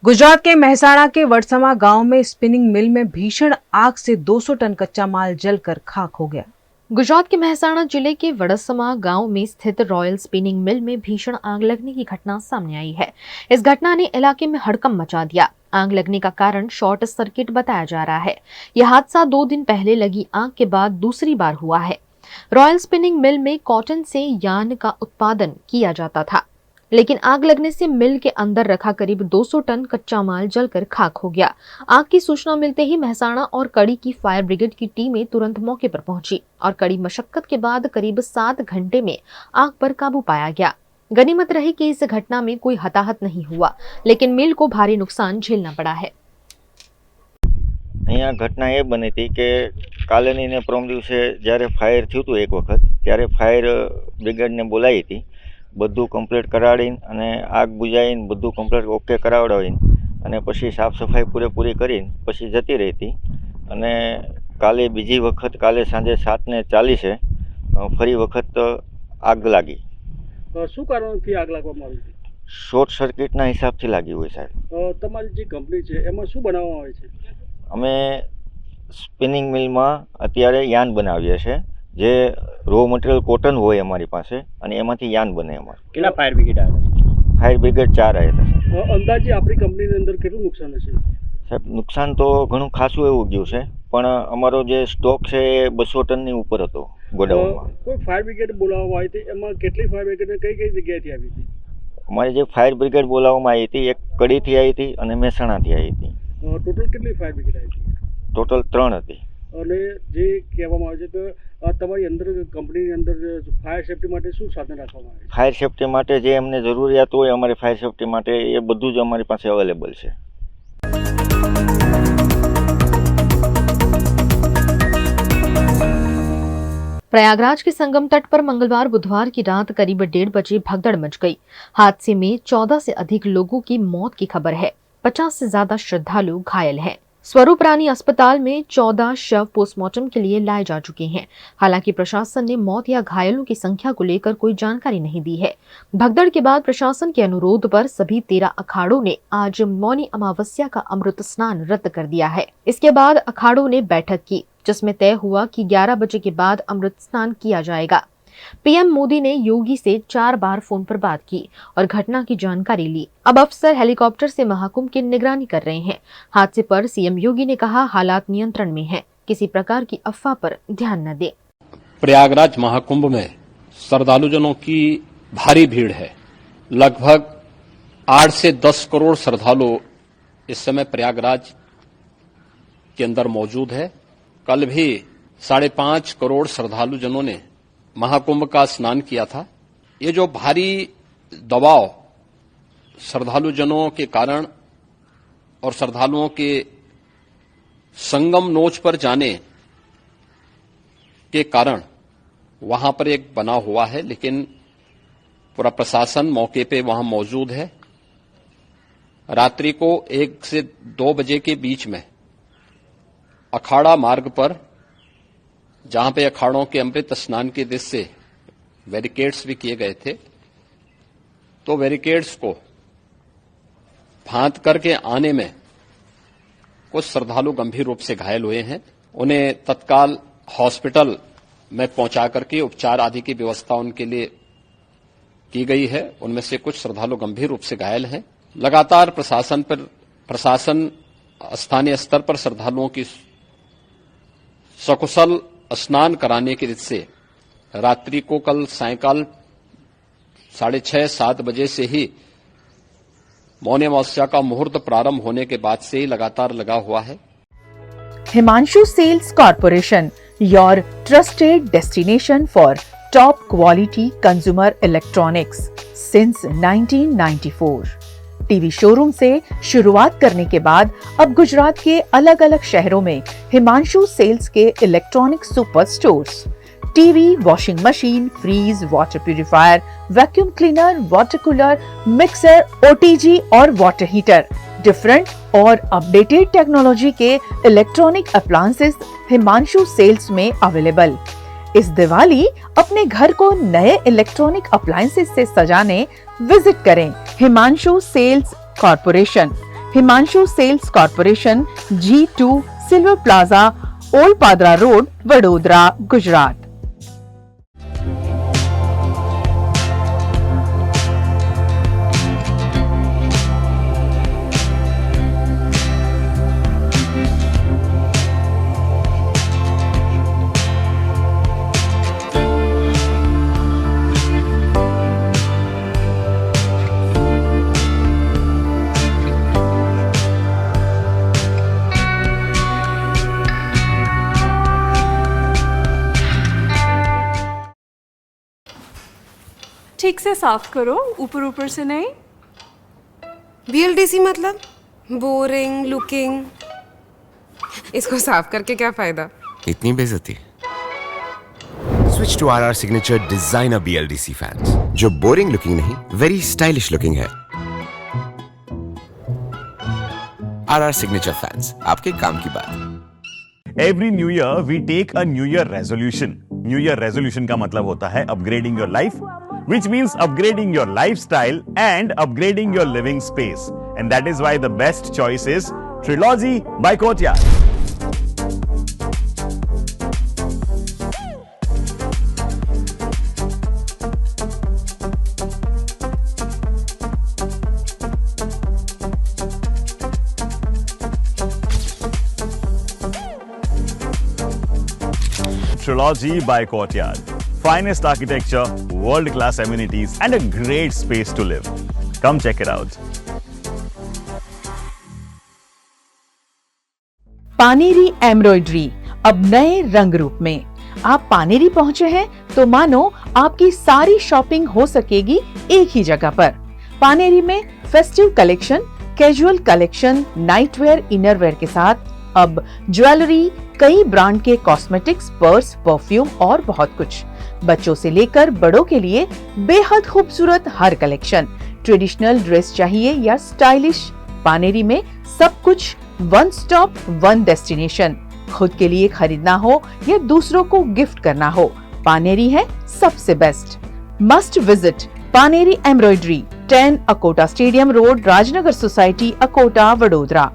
गुजरात के मेहसाणा के वडसमा गांव में स्पिनिंग मिल में भीषण आग से 200 टन कच्चा माल जलकर खाक हो गया। गुजरात के मेहसाणा जिले के वडसमा गांव में स्थित रॉयल स्पिनिंग मिल में भीषण आग लगने की घटना सामने आई है। इस घटना ने इलाके में हड़कंप मचा दिया। आग लगने का कारण शॉर्ट सर्किट बताया जा रहा है। यह हादसा 2 दिन पहले लगी आग के बाद दूसरी बार हुआ है। रॉयल स्पिनिंग मिल में कॉटन से यान का उत्पादन किया जाता था, लेकिन आग लगने से मिल के अंदर रखा करीब 200 टन कच्चा माल जलकर खाक हो गया। आग की सूचना मिलते ही मेहसाणा और कड़ी की फायर ब्रिगेड की टीमें तुरंत मौके पर पहुंची और कड़ी मशक्कत के बाद करीब 7 घंटे में आग पर काबू पाया गया। गनीमत रही कि इस घटना में कोई हताहत नहीं हुआ, लेकिन मिल को भारी नुकसान झेलना पड़ा है। અહીંયા ઘટના એ બની હતી કે કાલેની ને પરમ દિવસે જ્યારે ફાયર થયું હતું એક વખત, ત્યારે ફાયર બ્રિગેડને બોલાવી હતી, બધું કમ્પ્લીટ કરાવીને અને આગ બુઝાવીને બધું કમ્પ્લીટ ઓકે કરાવડાવીને અને પછી સાફ સફાઈ પૂરેપૂરી કરીને પછી જતી રહી હતી। અને કાલે બીજી વખત કાલે સાંજે 7:40 ફરી વખત આગ લાગી। શું કારણથી આગ લાગવામાં આવી હતી? શોર્ટ સર્કિટના હિસાબથી લાગી હોય સાહેબ। તમારી જે કંપની છે એમાં શું બનાવવામાં આવે છે? અમે સ્પિનિંગ મિલમાં અત્યારે યાન બનાવીએ છીએ, જે રો મટીરિયલ કોટન હોય અમારી પાસે અને એમાંથી યાન બને અમારે। કેટલા ફાયર બ્રિગેડ આવ્યા? ફાયર બ્રિગેડ 4 આવ્યા હતા। અંદાજે આપણી કંપનીની અંદર કેટલું નુકસાન હશે? સાહેબ નુકસાન તો ઘણું ખાસું એવું ગયું છે, પણ અમારો જે સ્ટોક છે એ 200 ટનની ઉપર હતો ગોડાઉનમાં। કોઈ ફાયર બ્રિગેડ બોલાવવામાં આવી હતી, એમાં કેટલી ફાયર બ્રિગેડ કઈ કઈ જગ્યાએથી આવી હતી? અમારી જે ફાયર બ્રિગેડ બોલાવવામાં આવી હતી, એક કડીથી આવી હતી અને મહેસાણાથી આવી હતી। ટોટલ કેટલી ફાયર બ્રિગેડ આવી હતી? ટોટલ 3 હતી। અને જે કહેવામાં આવે છે કે તમારી અંદર કંપનીની અંદર ફાયર સેફટી માટે શું સાધન રાખવામાં આવે છે? ફાયર સેફટી માટે જે અમને જરૂરિયાત હોય અમારી ફાયર સેફટી માટે એ બધું જ અમારી પાસે અવેલેબલ છે। प्रयागराज के संगम तट पर मंगलवार बुधवार की रात करीब 1:30 बजे भगदड़ मच गई। हादसे में 14 से अधिक लोगों की मौत की खबर है। 50 से ज्यादा श्रद्धालु घायल हैं। स्वरूप रानी अस्पताल में 14 शव पोस्टमार्टम के लिए लाए जा चुके हैं। हालांकि प्रशासन ने मौत या घायलों की संख्या को लेकर कोई जानकारी नहीं दी है। भगदड़ के बाद प्रशासन के अनुरोध पर सभी 13 अखाड़ों ने आज मौनी अमावस्या का अमृत स्नान रद्द कर दिया है। इसके बाद अखाड़ों ने बैठक की, जिसमें तय हुआ कि 11 बजे के बाद अमृत स्नान किया जाएगा। पीएम मोदी ने योगी से 4 बार फोन पर बात की और घटना की जानकारी ली। अब अफसर हेलीकॉप्टर से महाकुंभ की निगरानी कर रहे हैं। हादसे पर सीएम योगी ने कहा, हालात नियंत्रण में हैं, किसी प्रकार की अफवाह पर ध्यान न दें। प्रयागराज महाकुंभ में श्रद्धालुजनों की भारी भीड़ है। लगभग 8 से 10 करोड़ श्रद्धालु इस समय प्रयागराज के अंदर मौजूद है। कल भी 5.5 करोड़ श्रद्धालुजनों ने महाकुंभ का स्नान किया था। ये जो भारी दबाव श्रद्धालुजनों के कारण और श्रद्धालुओं के संगम नोच पर जाने के कारण वहां पर एक बना हुआ है, लेकिन पूरा प्रशासन मौके पे वहां मौजूद है। रात्रि को 1 से 2 बजे के बीच में अखाड़ा मार्ग पर, जहां पे अखाड़ों के अमृत स्नान के दृश्य से बैरिकेड्स भी किए गए थे, तो बैरिकेड्स को फांद करके आने में कुछ श्रद्धालु गंभीर रूप से घायल हुए हैं। उन्हें तत्काल हॉस्पिटल में पहुंचा करके उपचार आदि की व्यवस्था उनके लिए की गई है। उनमें से कुछ श्रद्धालु गंभीर रूप से घायल हैं। लगातार प्रशासन स्थानीय स्तर पर श्रद्धालुओं की सकुशल स्नान कराने के दृष्टि से रात्रि को कल सायंकाल 6:30-7 बजे से ही मौनी अमावस्या का मुहूर्त प्रारंभ होने के बाद से ही लगातार लगा हुआ है। Himanshu sales corporation, your trusted destination for top quality consumer electronics since 1994। TV showroom से शुरुआत करने के बाद अब गुजरात के अलग अलग शहरों में हिमांशु सेल्स के electronic super stores, TV, washing machine, fridge, water purifier, vacuum cleaner, water cooler, mixer, OTG और वाटर हीटर, डिफरेंट और अपडेटेड टेक्नोलॉजी के इलेक्ट्रॉनिक अप्लायंसेस हिमांशु सेल्स में अवेलेबल। इस दिवाली अपने घर को नए इलेक्ट्रॉनिक अप्लायंसेस से सजाने विजिट करें Himanshu sales corporation, Himanshu sales corporation, G2 silver plaza, old Padra road, Vadodara, Gujarat. ठीक से साफ करो, ऊपर ऊपर से नहीं। BLDC मतलब बोरिंग लुकिंग। इसको साफ करके क्या फायदा? इतनी बेइज्जती। Switch to RR signature designer BLDC fans, जो बोरिंग लुकिंग नहीं, वेरी स्टाइलिश लुकिंग है। RR सिग्नेचर फैंस, आपके काम की बात। Every new year we take a new year resolution. New year resolution का मतलब होता है upgrading your life, which means upgrading your lifestyle and upgrading your living space. And that is why the best choice is Trilogy by Courtyard. Trilogy by Courtyard. Finest architecture, world-class amenities, and a great space to live. Come check it out. Paneri embroidery अब नए रंग रूप में। आप पानेरी पहुंचे हैं तो मानो आपकी सारी शॉपिंग हो सकेगी एक ही जगह पर। पानेरी में festive collection, casual collection, nightwear, innerwear के साथ अब ज्वेलरी, कई ब्रांड के कॉस्मेटिक्स, पर्स, परफ्यूम और बहुत कुछ। बच्चों से लेकर बड़ों के लिए बेहद खूबसूरत हर कलेक्शन। ट्रेडिशनल ड्रेस चाहिए या स्टाइलिश, पानेरी में सब कुछ वन स्टॉप वन डेस्टिनेशन। खुद के लिए खरीदना हो या दूसरों को गिफ्ट करना हो, पानेरी है सबसे best. Must visit Paneri embroidery, 10 Akota stadium road, Rajnagar society, Akota, Vadodara.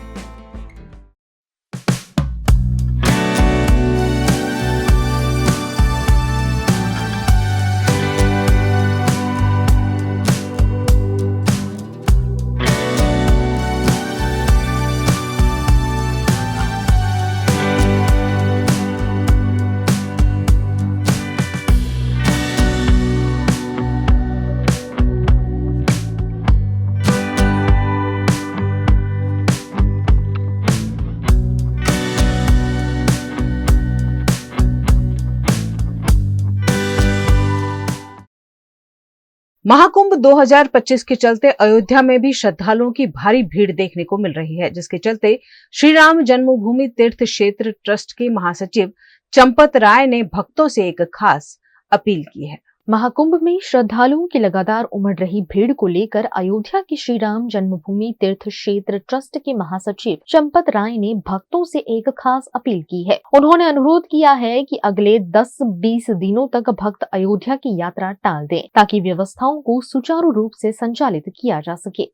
Mahakumbh 2025 के चलते अयोध्या में भी श्रद्धालुओं की भारी भीड़ देखने को मिल रही है, जिसके चलते श्री राम जन्मभूमि तीर्थ क्षेत्र ट्रस्ट के महासचिव चंपत राय ने भक्तों से एक खास अपील की है। महाकुंभ में श्रद्धालुओं की लगातार उमड़ रही भीड़ को लेकर अयोध्या के श्री राम जन्मभूमि तीर्थ क्षेत्र ट्रस्ट के महासचिव चंपत राय ने भक्तों से एक खास अपील की है। उन्होंने अनुरोध किया है कि अगले 10-20 दिनों तक भक्त अयोध्या की यात्रा टाल दें, ताकि व्यवस्थाओं को सुचारू रूप से संचालित किया जा सके।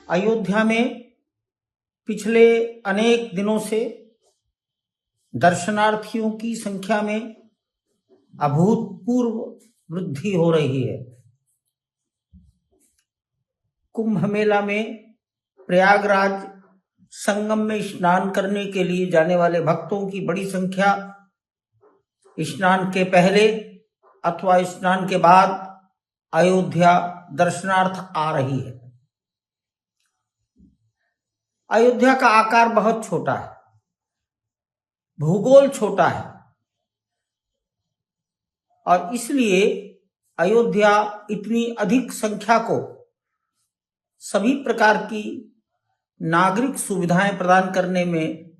अयोध्या में पिछले अनेक दिनों से दर्शनार्थियों की संख्या में अभूतपूर्व वृद्धि हो रही है। कुंभ मेला में प्रयागराज संगम में स्नान करने के लिए जाने वाले भक्तों की बड़ी संख्या स्नान के पहले अथवा स्नान के बाद अयोध्या दर्शनार्थ आ रही है। अयोध्या का आकार बहुत छोटा है, भूगोल छोटा है और इसलिए अयोध्या इतनी अधिक संख्या को सभी प्रकार की नागरिक सुविधाएं प्रदान करने में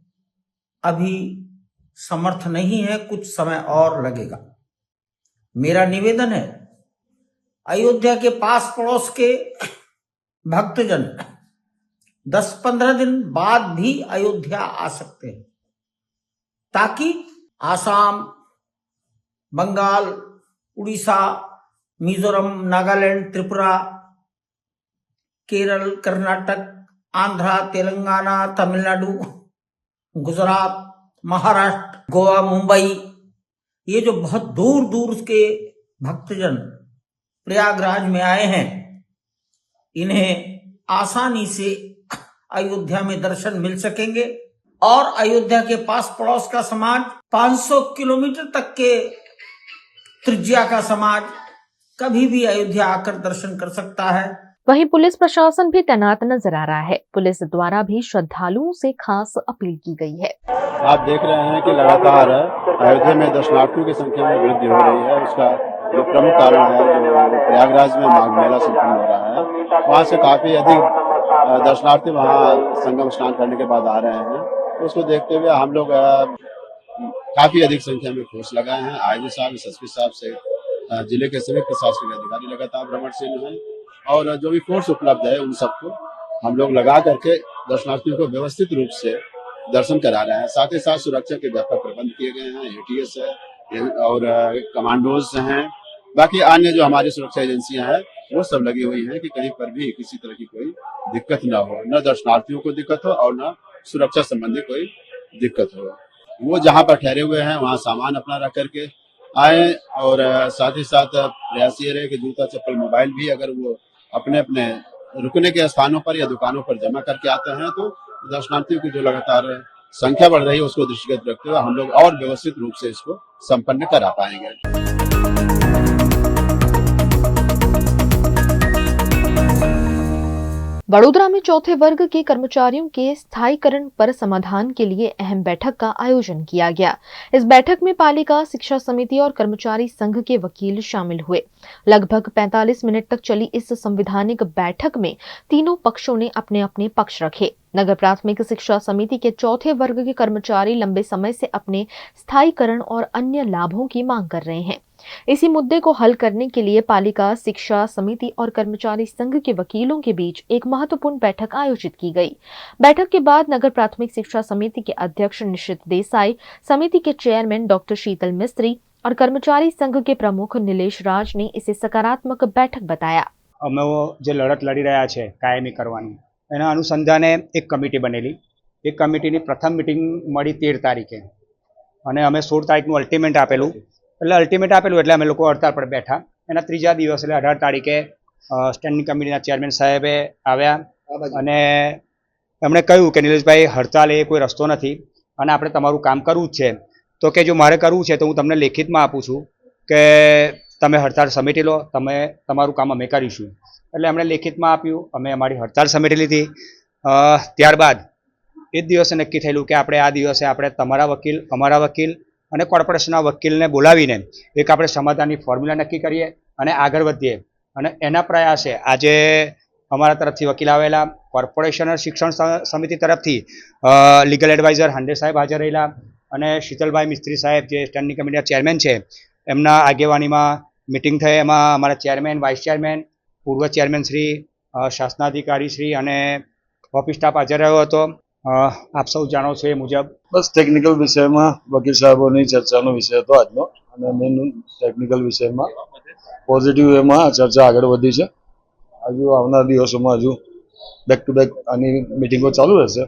अभी समर्थ नहीं है। कुछ समय और लगेगा। मेरा निवेदन है, अयोध्या के पास पड़ोस के भक्तजन 10-15 दिन बाद भी अयोध्या आ सकते हैं, ताकि आसाम, बंगाल, उड़ीसा, मिजोरम, नागालैंड, त्रिपुरा, केरल, कर्नाटक, आंध्रा, तेलंगाना, तमिलनाडु, गुजरात, महाराष्ट्र, गोवा, मुंबई, ये जो बहुत दूर दूर के भक्तजन प्रयागराज में आए हैं, इन्हें आसानी से अयोध्या में दर्शन मिल सकेंगे और अयोध्या के पास पड़ोस का समाज, 500 किलोमीटर तक के त्रिज्या का समाज कभी भी अयोध्या आकर दर्शन कर सकता है। वहीं पुलिस प्रशासन भी तैनात नजर आ रहा है। पुलिस द्वारा भी श्रद्धालुओं से खास अपील की गई है। आप देख रहे हैं कि लगातार अयोध्या में दर्शनार्थियों की संख्या में वृद्धि हो रही है। उसका जो प्रमुख कारण है, जो प्रयागराज में माघ मेला संपन्न हो रहा है, वहाँ से काफी अधिक दर्शनार्थी वहाँ संगम स्नान करने के बाद आ रहे हैं। तो उसको देखते हुए हम लोग काफी अधिक संख्या में फोर्स लगाए हैं। आईजी साहब, एसएसपी साहब से जिले के सभी प्रशासनिक अधिकारी लगातार भ्रमणशील हैं और जो भी फोर्स उपलब्ध है उन सबको हम लोग लगा करके दर्शनार्थियों को व्यवस्थित रूप से दर्शन करा रहे हैं। साथ ही साथ सुरक्षा के व्यापक प्रबंध किए गए हैं। एटीएस है और कमांडोज हैं, बाकी अन्य जो हमारी सुरक्षा एजेंसियां हैं वो सब लगी हुई हैं कि कहीं पर भी किसी तरह की कोई दिक्कत न हो, न दर्शनार्थियों को दिक्कत हो और न सुरक्षा संबंधी कोई दिक्कत हो। वो जहाँ पर ठहरे हुए हैं वहाँ सामान अपना रख करके आए और साथ ही साथ प्रयास ये रहे कि जूता, चप्पल, मोबाइल भी अगर वो अपने अपने रुकने के स्थानों पर या दुकानों पर जमा करके आते हैं तो दर्शनार्थियों की जो लगातार संख्या बढ़ रही है उसको दृष्टिगत रखते हुए हम लोग और व्यवस्थित रूप से इसको संपन्न करा पाएंगे। वडोदरा में चौथे वर्ग के कर्मचारियों के स्थायीकरण पर समाधान के लिए अहम बैठक का आयोजन किया गया। इस बैठक में पालिका, शिक्षा समिति और कर्मचारी संघ के वकील शामिल हुए। लगभग 45 मिनट तक चली इस संवैधानिक बैठक में तीनों पक्षों ने अपने अपने पक्ष रखे। नगर प्राथमिक शिक्षा समिति के चौथे वर्ग के कर्मचारी लंबे समय से अपने स्थायीकरण और अन्य लाभों की मांग कर रहे हैं। इसी मुद्दे को हल करने के लिए पालिका, शिक्षा समिति और कर्मचारी संघ के वकीलों के बीच एक महत्वपूर्ण बैठक आयोजित की गई। बैठक के बाद नगर प्राथमिक शिक्षा समिति के अध्यक्ष निशित देसाई, समिति के चेयरमैन डॉक्टर शीतल मिस्त्री और कर्मचारी संघ के प्रमुख नीलेश राज ने इसे सकारात्मक बैठक बताया। અમે જે લડત લડી રહ્યા છે કાયમી કરવાની, એના અનુસંધાને એક કમિટી બનેલી। એ કમિટીની પ્રથમ મિટિંગ મળી 13 તારીખે અને અમે 16 તારીખનું અલ્ટિમેટ આપેલું। એટલે અલ્ટિમેટ આપેલું એટલે અમે લોકો હડતાળ પર બેઠા। એના ત્રીજા દિવસ એટલે 18 તારીખે સ્ટેન્ડિંગ કમિટીના ચેરમેન સાહેબે આવ્યા અને એમણે કહ્યું કે નિલેશભાઈ, હડતાળ એ કોઈ રસ્તો નથી અને આપણે તમારું કામ કરવું જ છે। તો કે જો મારે કરવું છે તો હું તમને લેખિતમાં આપું છું કે તમે હડતાળ સમેટી લો, તમે તમારું કામ અમે કરીશું। એટલે એમણે લેખિતમાં આપ્યું, અમે અમારી હડતાળ સમેટી લીધી। ત્યારબાદ એ જ દિવસે નક્કી થયેલું કે આપણે આ દિવસે આપણે તમારા વકીલ, અમારા વકીલ અને કોર્પોરેશનના વકીલને બોલાવીને એક આપણે સમાધાનની ફોર્મ્યુલા નક્કી કરીએ અને આગળ વધીએ। અને એના પ્રયાસે આજે અમારા તરફથી વકીલ આવેલા, કોર્પોરેશન અને શિક્ષણ સમિતિ તરફથી લીગલ એડવાઇઝર હાંડે સાહેબ હાજર રહેલા અને શીતલભાઈ મિસ્ત્રી સાહેબ જે સ્ટેન્ડિંગ કમિટીના ચેરમેન છે એમના આગેવાનીમાં મીટિંગ થઈ। એમાં અમારા ચેરમેન, વાઇસ ચેરમેન, પૂર્વ ચેરમેન શ્રી, શાસનાધિકારી શ્રી અને ઓફિસ સ્ટાફ હાજર રહ્યો હતો। આપ સૌ જાણો છો એ મુજબ બસ ટેકનિકલ વિષયમાં વકીલ સાહેબોની ચર્ચાનો વિષય હતો આજનો અને મેન ટેકનિકલ વિષયમાં પોઝિટિવ વેમાં ચર્ચા આગળ વધી છે। હજુ આવનાર દિવસોમાં હજુ બેક ટુ બેક આની મિટિંગો ચાલુ રહેશે,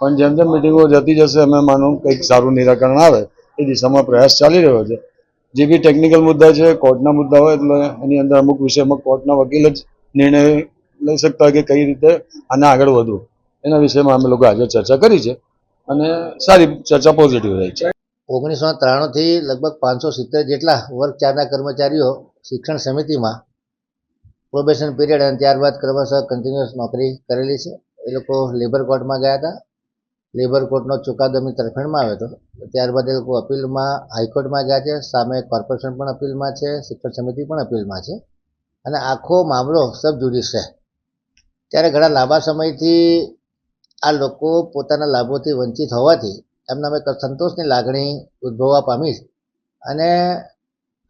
પણ જેમ જેમ મિટિંગો જતી જશે અમે માનો કંઈક સારું નિરાકરણ આવે એ દિશામાં પ્રયાસ ચાલી રહ્યો છે। જે બી ટેકનિકલ મુદ્દા છે, કોર્ટના મુદ્દા હોય એટલે એની અંદર અમુક વિષયમાં કોર્ટના વકીલ જ નિર્ણય લઈ શકતા હોય કે કઈ રીતે આને આગળ વધવું, એના વિષયમાં અમે લોકો આજે ચર્ચા કરી છે અને સારી ચર્ચા પોઝિટિવ રહી છે। 1993 થી લગભગ 570 જેટલા વર્ગ 4ના કર્મચારીઓ શિક્ષણ સમિતિમાં પ્રોબેશન પીરિયડ અને ત્યારબાદ ક્રમશઃ કન્ટિન્યુઅસ નોકરી કરેલી છે। એ લોકો લેબર કોર્ટમાં ગયા હતા। લેબર કોર્ટનો ચુકાદો એમની તરફેણમાં આવ્યો હતો। ત્યારબાદ એ લોકો અપીલમાં હાઈકોર્ટમાં ગયા છે। સામે કોર્પોરેશન પણ અપીલમાં છે, શિક્ષણ સમિતિ પણ અપીલમાં છે અને આખો મામલો સબ જ્યુડિસ છે। ત્યારે ઘણા લાંબા સમયથી આ લોકો પોતાના લાભોથી વંચિત હોવાથી એમનામાં એક સંતોષની લાગણી ઉદ્ભવવા પામી અને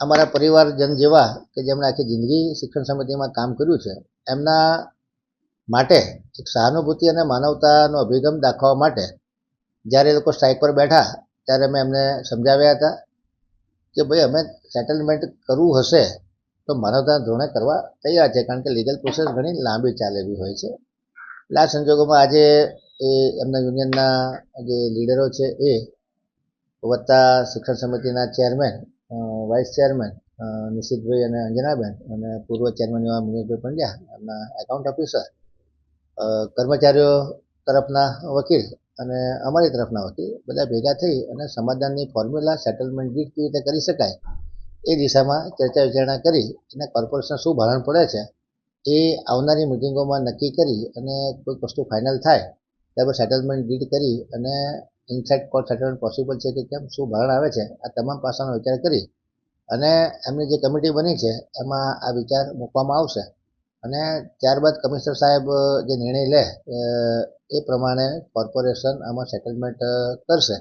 અમારા પરિવારજન જેવા કે જેમણે આખી જિંદગી શિક્ષણ સમિતિમાં કામ કર્યું છે એમના માટે એક સહાનુભૂતિ અને માનવતાનો અભિગમ દાખવવા માટે જ્યારે એ લોકો સ્ટ્રાઇક પર બેઠા ત્યારે મેં એમને સમજાવ્યા હતા કે ભાઈ અમે સેટલમેન્ટ કરવું હશે તો માનવતાના ધોરણે કરવા તૈયાર છે, કારણ કે લીગલ પ્રોસેસ ઘણી લાંબી ચાલેલી હોય છે। એટલે આ સંજોગોમાં આજે એ એમના યુનિયનના જે લીડરો છે એ વત્તા શિક્ષણ સમિતિના ચેરમેન, વાઇસ ચેરમેન નિશિતભાઈ અને અંજનાબેન અને પૂર્વ ચેરમેન એવા મુનેશભાઈ પંડ્યા, એમના એકાઉન્ટ ઓફિસર, કર્મચારીઓ તરફના વકીલ અને અમારી તરફના વકીલ બધા ભેગા થઈ અને સમાધાનની ફોર્મ્યુલા સેટલમેન્ટ રીત કેવી રીતે કરી શકાય એ દિશામાં ચર્ચા વિચારણા કરી અને કોર્પોરેશન શું ભારણ પડે છે એ આવનારી મિટિંગોમાં નક્કી કરી અને કોઈક વસ્તુ ફાઇનલ થાય ત્યારબાદ સેટલમેન્ટ રીત કરી અને ઇનસાઇડ કોર્ટ સેટલમેન્ટ પોસિબલ છે કે કેમ, શું ભારણ આવે છે, આ તમામ પાસાનો વિચાર કરી અને એમની જે કમિટી બની છે એમાં આ વિચાર મૂકવામાં આવશે અને ત્યારબાદ કમિશનર સાહેબ જે નિર્ણય લે એ પ્રમાણે કોર્પોરેશન આમાં સેટલમેન્ટ કરશે.